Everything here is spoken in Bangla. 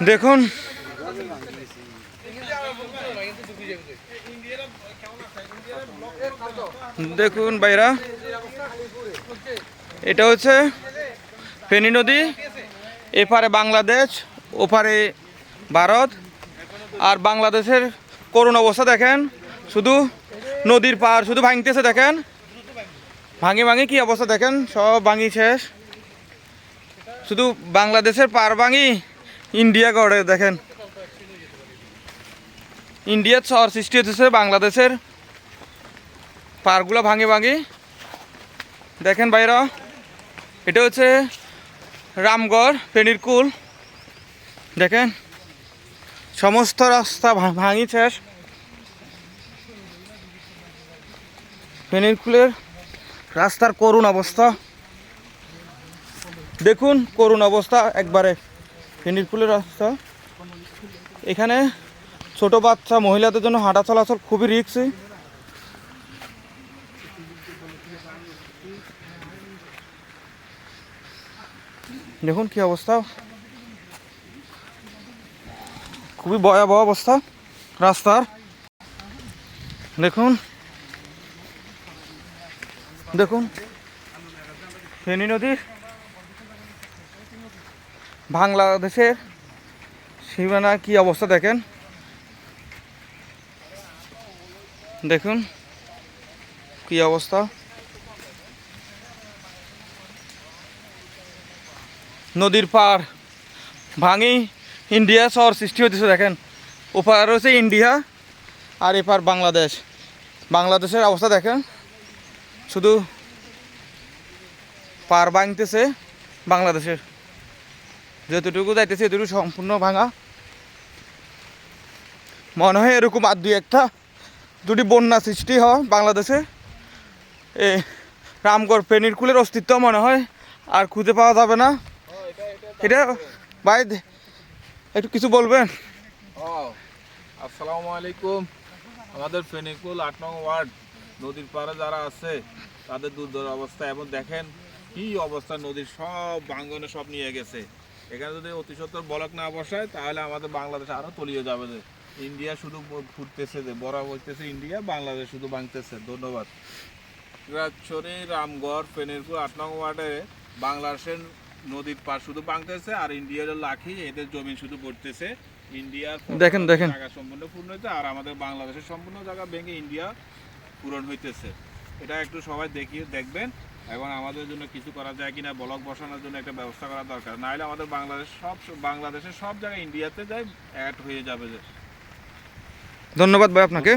দেখুন দেখুন ভাইরা, এটা হচ্ছে ফেনী নদী। এপারে বাংলাদেশ, ওপারে ভারত। আর বাংলাদেশের করুণ অবস্থা দেখেন, শুধু নদীর পার শুধু ভাঙতেছে। দেখেন ভাঙি ভাঙি কি অবস্থা, দেখেন সব ভাঙি শেষ। শুধু বাংলাদেশের পার ভাঙি ইন্ডিয়া গড়ে। দেখেন ইন্ডিয়ার শহর সৃষ্টি হতেছে বাংলাদেশের পারগুলো ভাঙি ভাঙি। দেখেন ভাইরা, এটা হচ্ছে রামগড় ফেনীর কুল। দেখেন সমস্ত রাস্তা ভাঙি শেষ। ফেনীর কুলের রাস্তার করুণ অবস্থা দেখুন, করুণ অবস্থা একবারে। ফেনীর কুলের রাস্তা, এখানে ছোট বাচ্চা মহিলাদের জন্য হাঁটা চলাচল খুবই রিস্কি। দেখুন কি অবস্থা, খুবই ভয়াবহ অবস্থা রাস্তার। দেখুন দেখুন ফেনী নদীর বাংলাদেশের সীমানা কি অবস্থা দেখেন। দেখুন কি অবস্থা, নদীর পার ভাঙি ইন্ডিয়া শহর সৃষ্টি হতেছে। দেখেন ওপার হচ্ছে ইন্ডিয়া আর এপার বাংলাদেশ। বাংলাদেশের অবস্থা দেখেন, শুধু পার ভাঙতেছে বাংলাদেশের। যতটুকু যাইতেছে এতটুকু সম্পূর্ণ ভাঙা। মনে হয় এরকম আর দুই একটা যদি বন্যা সৃষ্টি হয় বাংলাদেশে, এ রামগড় ফেনীর কুলের অস্তিত্ব মনে হয় আর খুঁজে পাওয়া যাবে না। এটা ভাই একটু কিছু বলবেন? আসসালামু আলাইকুম। আমাদের ফেনীকুল ৮ নং ওয়ার্ড নদীর পাড়ে যারা আছে তাদের দুর্ধর অবস্থা। এবং দেখেন কি অবস্থা, নদীর সব ভাঙ্গনে সব নিয়ে গেছে। এখানে যদি অতি সত্বর ব্লক না বসায় তাহলে আমাদের বাংলাদেশ আরও তলিয়ে যাবে। যে ইন্ডিয়া শুধু ফুটতেছে, যে বড় হইতেছে ইন্ডিয়া, বাংলাদেশ শুধু ভাঙতেছে। ধন্যবাদ। রাজছড়ি রামগড় ফেনীকুল ৮ নং ওয়ার্ডে বাংলাদেশের নদীর পার শুধু ভাঙতেছে আর ইন্ডিয়ার লাখি এদের জমি শুধু পড়তেছে। ইন্ডিয়ার দেখেন দেখেন জায়গা সম্পূর্ণ পূর্ণ হইতে আর আমাদের বাংলাদেশের সম্পূর্ণ জায়গা ভেঙে ইন্ডিয়া পূরণ হইতেছে। এটা একটু সবাই দেখবেন এবং আমাদের জন্য কিছু করা যায় কিনা ব্লক বসানোর জন্য একটা ব্যবস্থা করা দরকার। নাহলে আমাদের বাংলাদেশের সব জায়গায় ইন্ডিয়াতে যাই অ্যাড হয়ে যাবে। ধন্যবাদ ভাই আপনাকে।